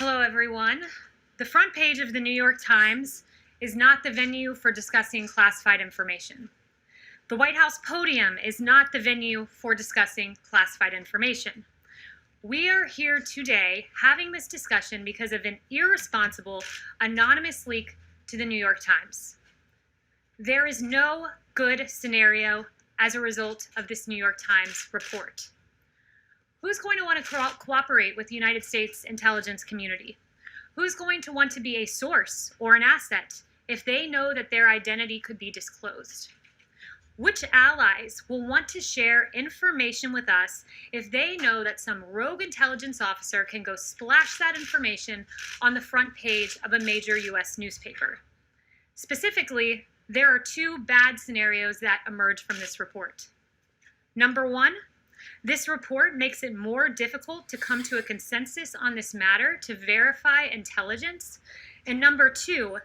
Hello, everyone. The front page of the New York Times is not the venue for discussing classified information. The White House podium is not the venue for discussing classified information. We are here today having this discussion because of an irresponsible, anonymous leak to the New York Times. There is no good scenario as a result of this New York Times report. Who's going to want to cooperate with the United States intelligence community? Who's going to want to be a source or an asset if they know that their identity could be disclosed? Which allies will want to share information with us if they know that some rogue intelligence officer can go splash that information on the front page of a major U.S. newspaper? Specifically, there are two bad scenarios that emerge from this report. Number one, this report makes it more difficult to come to a consensus on this matter to verify intelligence. And number two,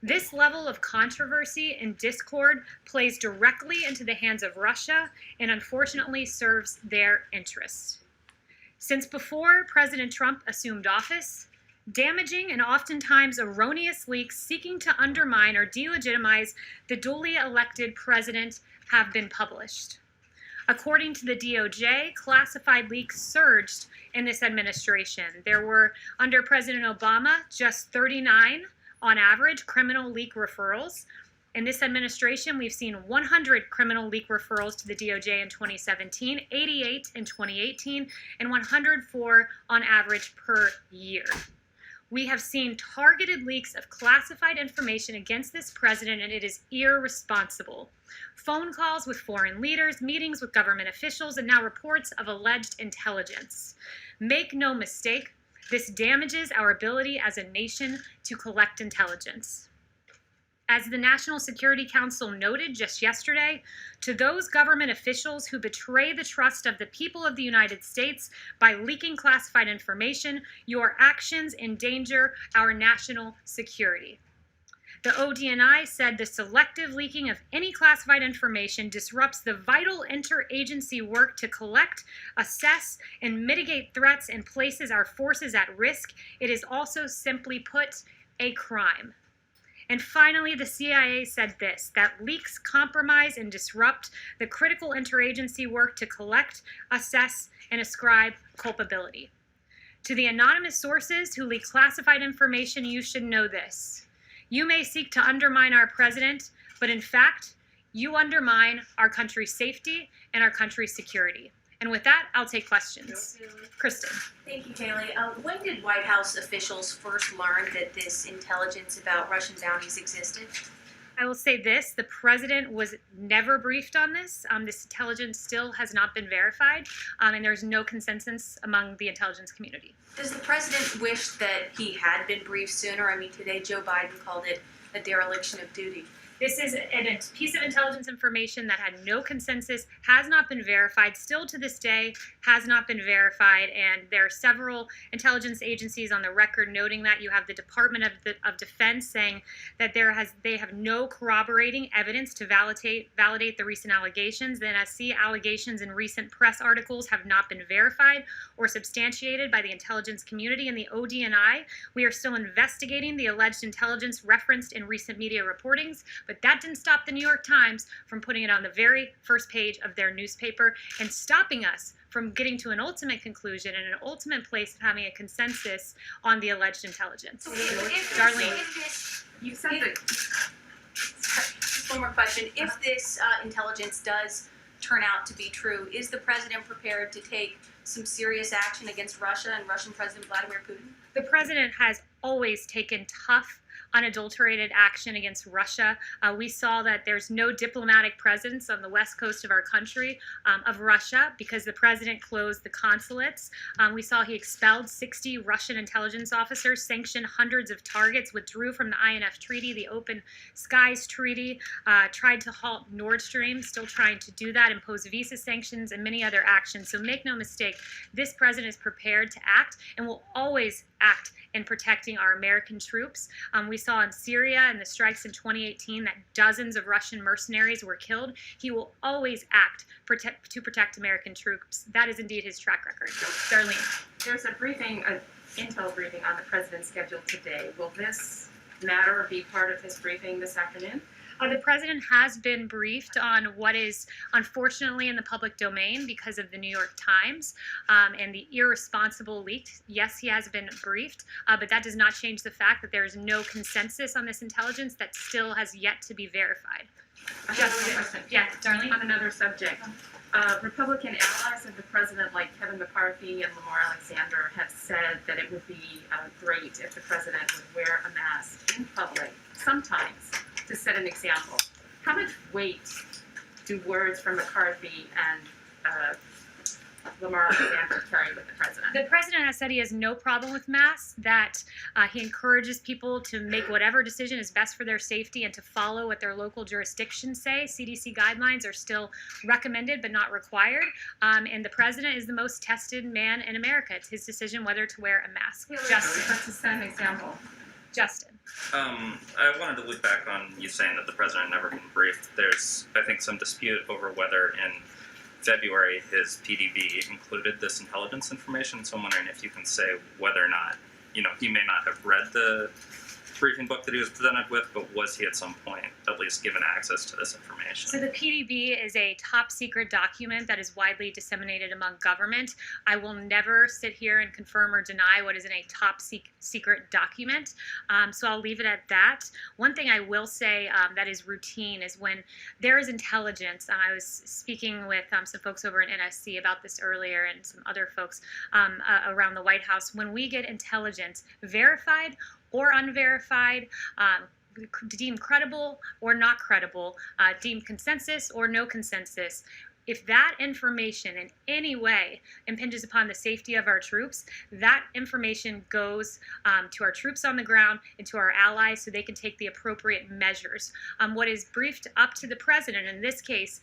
this level of controversy and discord plays directly into the hands of Russia and unfortunately serves their interests. Since before President Trump assumed office, damaging and oftentimes erroneous leaks seeking to undermine or delegitimize the duly elected president have been published. According to the DOJ, classified leaks surged in this administration. There were, under President Obama, just 39 on average criminal leak referrals. In this administration, we've seen 100 criminal leak referrals to the DOJ in 2017, 88 in 2018, and 104 on average per year. We have seen targeted leaks of classified information against this president, and it is irresponsible. Phone calls with foreign leaders, meetings with government officials, and now reports of alleged intelligence. Make no mistake, this damages our ability as a nation to collect intelligence. As the National Security Council noted just yesterday, to those government officials who betray the trust of the people of the United States by leaking classified information, your actions endanger our national security. The ODNI said the selective leaking of any classified information disrupts the vital interagency work to collect, assess, and mitigate threats and places our forces at risk. It is also, simply put, a crime. And finally, the CIA said this, that leaks compromise and disrupt the critical interagency work to collect, assess, and ascribe culpability. To the anonymous sources who leak classified information, you should know this. You may seek to undermine our president, but in fact, you undermine our country's safety and our country's security. And with that, I'll take questions. Kristen. Thank you, Kayleigh. When did White House officials first learn that this intelligence about Russian bounties existed? I will say this, the president was never briefed on this. This intelligence still has not been verified, and there's no consensus among the intelligence community. Does the president wish that he had been briefed sooner? I mean, today Joe Biden called it a dereliction of duty. This is a piece of intelligence information that had no consensus, has not been verified, still to this day has not been verified, and there are several intelligence agencies on the record noting that. You have the Department of Defense saying that they have no corroborating evidence to validate the recent allegations. The NSC allegations in recent press articles have not been verified or substantiated by the intelligence community. And the ODNI, we are still investigating the alleged intelligence referenced in recent media reportings, but that didn't stop the New York Times from putting it on the very first page of their newspaper and stopping us from getting to an ultimate conclusion and an ultimate place of having a consensus on the alleged intelligence. Darlene. You said that. Just one more question. If this intelligence does turn out to be true, is the president prepared to take some serious action against Russia and Russian President Vladimir Putin? The president has always taken tough, unadulterated action against Russia. We saw that there's no diplomatic presence on the west coast of our country of Russia because the president closed the consulates. We saw he expelled 60 Russian intelligence officers, sanctioned hundreds of targets, withdrew from the INF Treaty, the Open Skies Treaty, tried to halt Nord Stream, still trying to do that, impose visa sanctions, and many other actions. So make no mistake, this president is prepared to act and will always act in protecting our American troops. We saw in Syria and the strikes in 2018 that dozens of Russian mercenaries were killed. He will always act to protect American troops. That is indeed his track record. Darlene. There's a briefing intel briefing on the president's schedule today. Will this matter be part of his briefing this afternoon? The president has been briefed on what is unfortunately in the public domain because of the New York Times and the irresponsible leak. Yes, he has been briefed, but that does not change the fact that there is no consensus on this intelligence that still has yet to be verified. I have one question. Yeah, Darlene? On another subject. Republican allies of the president, like Kevin McCarthy and Lamar Alexander, have said that it would be great if the president would wear a mask in public, sometimes, to set an example. How much weight do words from McCarthy and Lamar Alexander carry with the president? The president has said he has no problem with masks, that he encourages people to make whatever decision is best for their safety and to follow what their local jurisdictions say. CDC guidelines are still recommended but not required. And the president is the most tested man in America. It's his decision whether to wear a mask. Justin. That's to set an example. Justin. I wanted to loop back on you saying that the president never been briefed. There's, I think, some dispute over whether in February his PDB included this intelligence information. So I'm wondering if you can say whether or not, he may not have read the briefing book that he was presented with, but was he at some point at least given access to this information? So the PDB is a top secret document that is widely disseminated among government. I will never sit here and confirm or deny what is in a top secret document. So I'll leave it at that. One thing I will say that is routine is when there is intelligence. I was speaking with some folks over in NSC about this earlier and some other folks around the White House. When we get intelligence verified or unverified, deemed credible or not credible, deemed consensus or no consensus, if that information in any way impinges upon the safety of our troops, that information goes to our troops on the ground and to our allies so they can take the appropriate measures. What is briefed up to the president in this case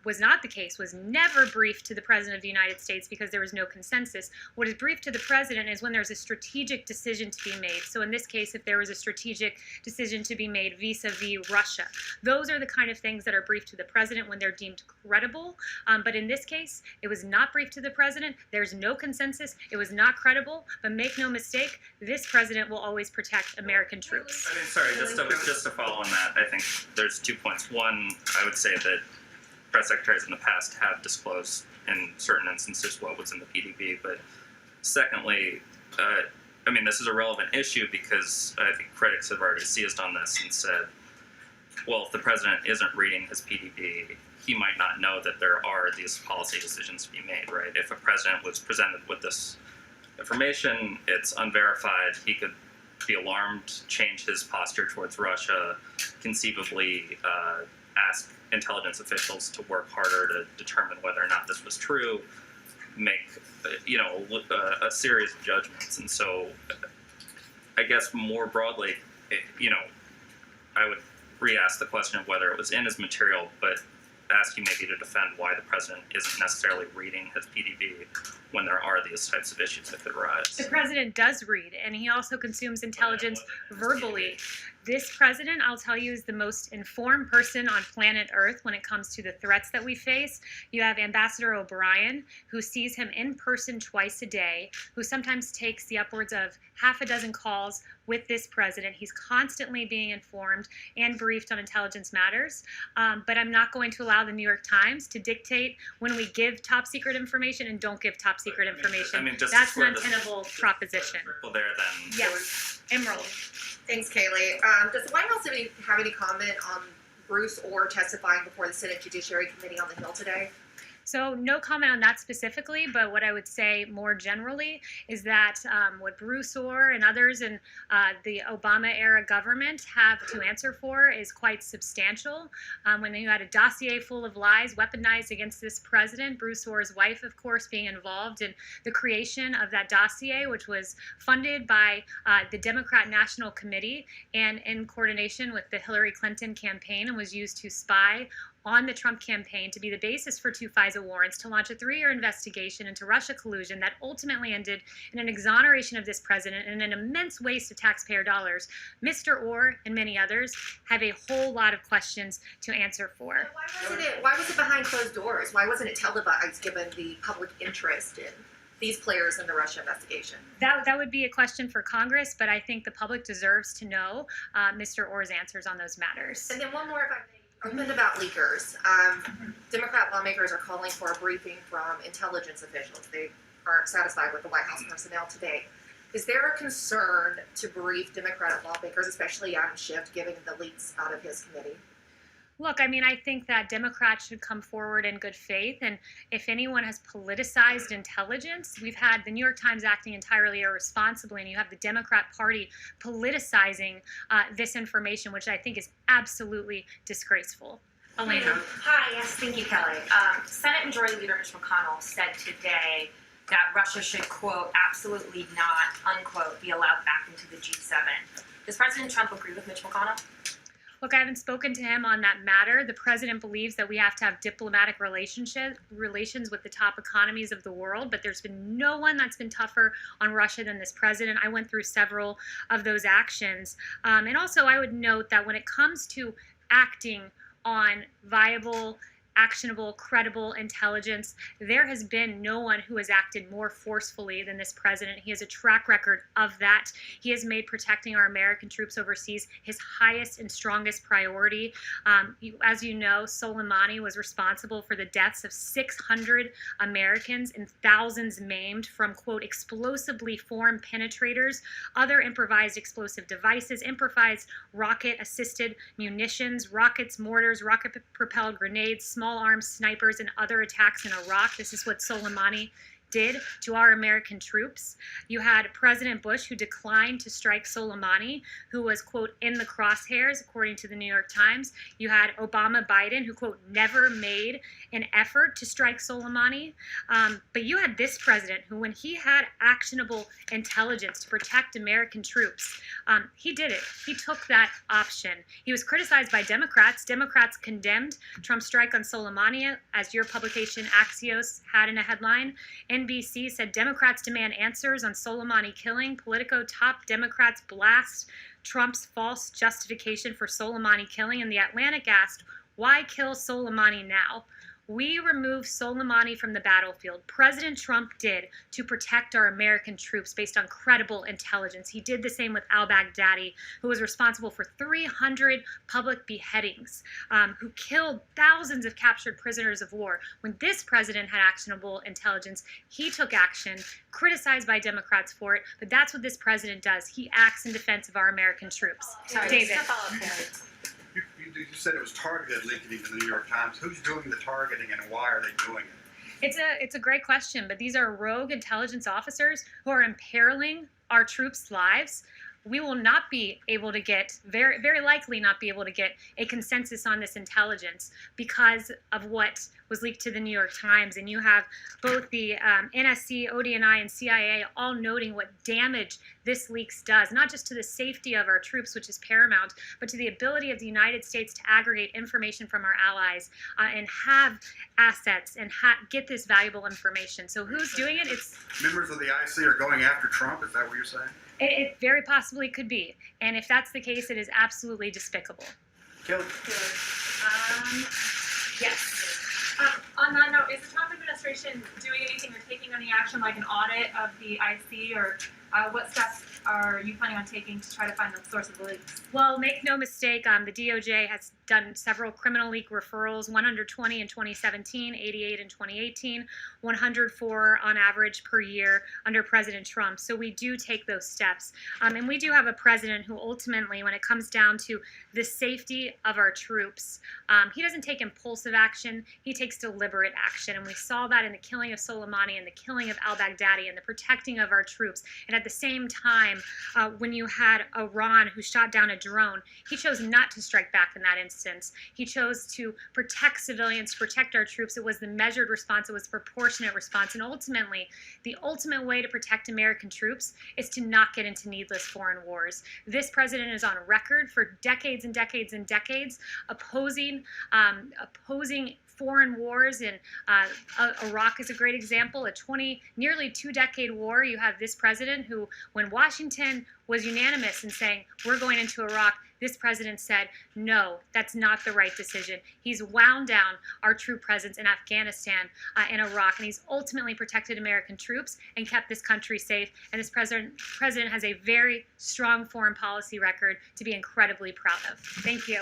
was not the case, was never briefed to the president of the United States because there was no consensus. What is briefed to the president is when there's a strategic decision to be made. So in this case, if there was a strategic decision to be made vis-a-vis Russia, those are the kind of things that are briefed to the president when they're deemed credible. But in this case, it was not briefed to the president. There's no consensus. It was not credible. But make no mistake, this president will always protect American troops. I mean, sorry, just to follow on that, I think there's 2 points. One, I would say that press secretaries in the past have disclosed in certain instances what was in the PDB. But secondly, I mean, this is a relevant issue because I think critics have already seized on this and said, well, if the president isn't reading his PDB, he might not know that there are these policy decisions to be made, right? If a president was presented with this information, it's unverified, he could be alarmed, change his posture towards Russia, conceivably ask intelligence officials to work harder to determine whether or not this was true, make, a series of judgments. And so I guess more broadly, I would re-ask the question of whether it was in his material, but ask you maybe to defend why the president isn't necessarily reading his PDB when there are these types of issues that could arise. The president does read, and he also consumes intelligence verbally. This president, I'll tell you, is the most informed person on planet Earth when it comes to the threats that we face. You have Ambassador O'Brien, who sees him in person twice a day, who sometimes takes the upwards of half a dozen calls with this president. He's constantly being informed and briefed on intelligence matters. But I'm not going to allow the New York Times to dictate when we give top secret information and don't give top secret information. That's an untenable proposition. Well, there then. Yes. Emerald. Thanks, Kayleigh. Does the White House have any comment on Bruce Orr testifying before the Senate Judiciary Committee on the Hill today? So no comment on that specifically, but what I would say more generally is that what Bruce Orr and others in the Obama-era government have to answer for is quite substantial. When you had a dossier full of lies weaponized against this president, Bruce Orr's wife, of course, being involved in the creation of that dossier, which was funded by the Democrat National Committee and in coordination with the Hillary Clinton campaign, and was used to spy on the Trump campaign to be the basis for 2 FISA warrants to launch a 3-year investigation into Russia collusion that ultimately ended in an exoneration of this president and an immense waste of taxpayer dollars. Mr. Orr and many others have a whole lot of questions to answer for. Why was it behind closed doors? Why wasn't it televised given the public interest in these players in the Russia investigation? That would be a question for Congress, but I think the public deserves to know Mr. Orr's answers on those matters. And then one more, if I may. Opened about leakers. Democrat lawmakers are calling for a briefing from intelligence officials. They aren't satisfied with the White House personnel today. Is there a concern to brief Democratic lawmakers, especially Adam Schiff, given the leaks out of his committee? Look, I mean, I think that Democrats should come forward in good faith, and if anyone has politicized intelligence, we've had the New York Times acting entirely irresponsibly, and you have the Democrat Party politicizing this information, which I think is absolutely disgraceful. Elena. Hi, yes, thank you, Kelly. Senate Majority Leader Mitch McConnell said today that Russia should, quote, absolutely not, unquote, be allowed back into the G7. Does President Trump agree with Mitch McConnell? Look, I haven't spoken to him on that matter. The president believes that we have to have diplomatic relations with the top economies of the world, but there's been no one that's been tougher on Russia than this president. I went through several of those actions. And also, I would note that when it comes to acting on viable, actionable, credible intelligence, there has been no one who has acted more forcefully than this president. He has a track record of that. He has made protecting our American troops overseas his highest and strongest priority. As you know, Soleimani was responsible for the deaths of 600 Americans and thousands maimed from, quote, explosively formed penetrators, other improvised explosive devices, improvised rocket-assisted munitions, rockets, mortars, rocket-propelled grenades, small arms snipers, and other attacks in Iraq. This is what Soleimani did to our American troops. You had President Bush, who declined to strike Soleimani, who was, quote, in the crosshairs, according to the New York Times. You had Obama Biden, who, quote, never made an effort to strike Soleimani. But you had this president, who, when he had actionable intelligence to protect American troops, he did it. He took that option. He was criticized by Democrats. Democrats condemned Trump's strike on Soleimani, as your publication Axios had in a headline. NBC said Democrats demand answers on Soleimani killing. Politico top Democrats blast Trump's false justification for Soleimani killing. And The Atlantic asked, why kill Soleimani now? We removed Soleimani from the battlefield. President Trump did to protect our American troops based on credible intelligence. He did the same with al-Baghdadi, who was responsible for 300 public beheadings, who killed thousands of captured prisoners of war. When this president had actionable intelligence, he took action, criticized by Democrats for it, but that's what this president does. He acts in defense of our American troops. Sorry, David. just a follow-up, Kelly. You said it was targeted leaking in the New York Times. Who's doing the targeting and why are they doing it? It's a great question, but these are rogue intelligence officers who are imperiling our troops' lives. We will not be able to get, very likely not be able to get a consensus on this intelligence because of what was leaked to the New York Times. And you have both the NSC, ODNI, and CIA all noting what damage this leaks does, not just to the safety of our troops, which is paramount, but to the ability of the United States to aggregate information from our allies and have assets and get this valuable information. So who's doing it? It's Members of the IC are going after Trump. Is that what you're saying? It very possibly could be. And if that's the case, it is absolutely despicable. Kelly? Yes. On that note, is the Trump administration doing anything or taking any action like an audit of the IC, or what steps are you planning on taking to try to find the source of the leaks? Well, make no mistake, the DOJ has done several criminal leak referrals, 120 in 2017, 88 in 2018, 104 on average per year under President Trump. So we do take those steps. And we do have a president who ultimately, when it comes down to the safety of our troops, he doesn't take impulsive action, he takes deliberate action. And we saw that in the killing of Soleimani and the killing of al-Baghdadi and the protecting of our troops. And at the same time, when you had Iran who shot down a drone, he chose not to strike back in that instance. He chose to protect civilians, to protect our troops. It was the measured response. It was the proportionate response. And ultimately, the ultimate way to protect American troops is to not get into needless foreign wars. This president is on record for decades and decades and decades opposing foreign wars, and Iraq is a great example, nearly 2-decade war. You have this president who, when Washington was unanimous in saying, we're going into Iraq, this president said, no, that's not the right decision. He's wound down our troop presence in Afghanistan and Iraq, and he's ultimately protected American troops and kept this country safe. And this president has a very strong foreign policy record to be incredibly proud of. Thank you.